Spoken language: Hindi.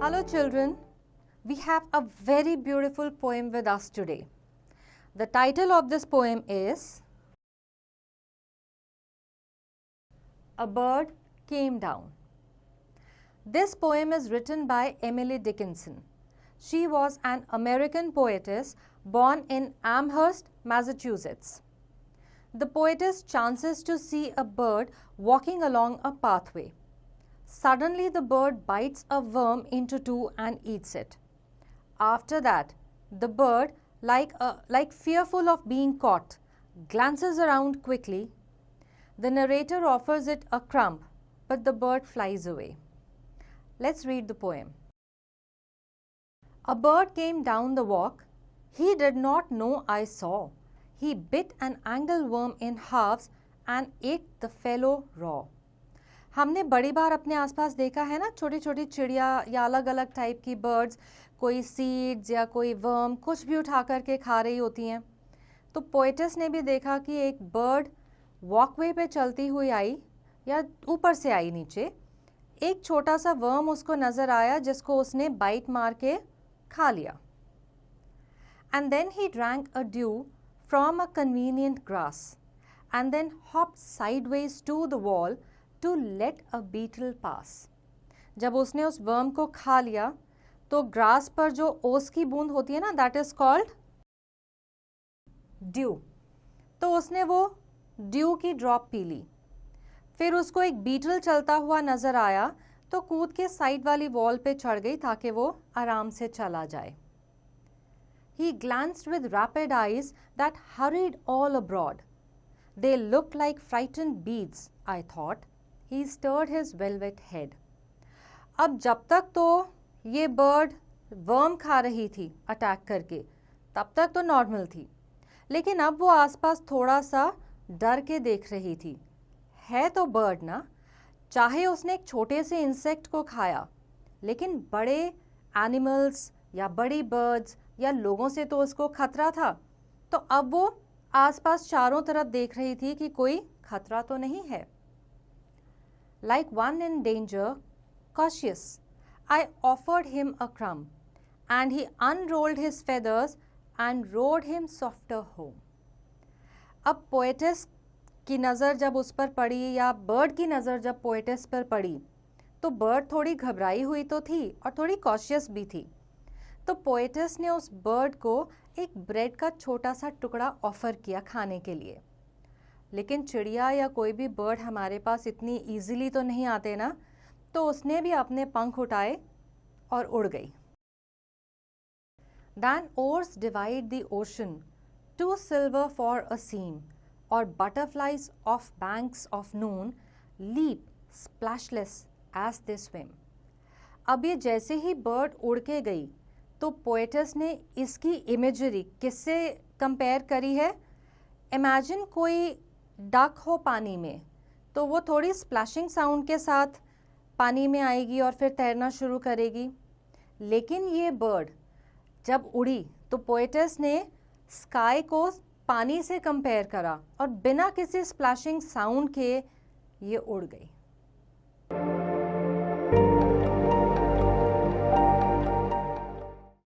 Hello children, we have a very beautiful poem with us today. The title of this poem is A Bird Came Down. This poem is written by Emily Dickinson. She was an American poetess born in Amherst, Massachusetts. The poetess chances to see a bird walking along a pathway. Suddenly the bird bites a worm into two and eats it. After that, the bird, like fearful of being caught, glances around quickly. The narrator offers it a crumb, but the bird flies away. Let's read the poem. A bird came down the walk. He did not know I saw. He bit an angleworm in halves and ate the fellow raw. हमने बड़ी बार अपने आसपास देखा है ना, छोटी छोटी चिड़िया या अलग अलग टाइप की बर्ड्स कोई सीड्स या कोई वर्म कुछ भी उठा करके खा रही होती हैं. तो पोएटिस ने भी देखा कि एक बर्ड वॉकवे पे चलती हुई आई या ऊपर से आई नीचे. एक छोटा सा वर्म उसको नज़र आया जिसको उसने बाइट मार के खा लिया. And then he drank a dew from a convenient grass and then hopped sideways to the wall to let a beetle pass. जब उसने उस वर्म को खा लिया तो ग्रास पर जो ओस की बूंद होती है ना, दैट इज कॉल्ड ड्यू. तो उसने वो ड्यू की ड्रॉप पी ली. फिर उसको एक बीटल चलता हुआ नजर आया तो कूद के साइड वाली वॉल पे चढ़ गई ताकि वो आराम से चला जाए. He glanced with rapid eyes that hurried all abroad. They looked like frightened beads, I thought. He stirred his velvet head. अब जब तक तो ये बर्ड वर्म खा रही थी अटैक करके, तब तक तो नॉर्मल थी. लेकिन अब वो आसपास थोड़ा सा डर के देख रही थी. है तो बर्ड ना, चाहे उसने एक छोटे से इंसेक्ट को खाया, लेकिन बड़े एनिमल्स या बड़ी बर्ड्स या लोगों से तो उसको खतरा था. तो अब वो आसपास चारों तरफ देख रही थी कि कोई खतरा तो नहीं है. Like one in danger, cautious, I offered him a crumb, and he unrolled his feathers and rode him softer home. अब पोएटिस की नज़र जब उस पर पड़ी या बर्ड की नज़र जब पोएटिस पर पड़ी तो बर्ड थोड़ी घबराई हुई तो थी और थोड़ी कॉशियस भी थी. तो पोएटिस ने उस बर्ड को एक ब्रेड का छोटा सा टुकड़ा ऑफर किया खाने के लिए. लेकिन चिड़िया या कोई भी बर्ड हमारे पास इतनी इजीली तो नहीं आते ना, तो उसने भी अपने पंख उठाए और उड़ गई. Then oars divide the ocean, two silver for a seam, or butterflies off banks of noon leap splashless as they swim. अब ये जैसे ही बर्ड उड़ के गई तो पोएटिस ने इसकी इमेजरी किससे कंपेयर करी है. इमेजिन कोई डक हो पानी में, तो वो थोड़ी स्प्लैशिंग साउंड के साथ पानी में आएगी और फिर तैरना शुरू करेगी. लेकिन ये बर्ड जब उड़ी तो पोएटिस ने स्काई को पानी से कंपेयर करा और बिना किसी स्प्लैशिंग साउंड के ये उड़ गई.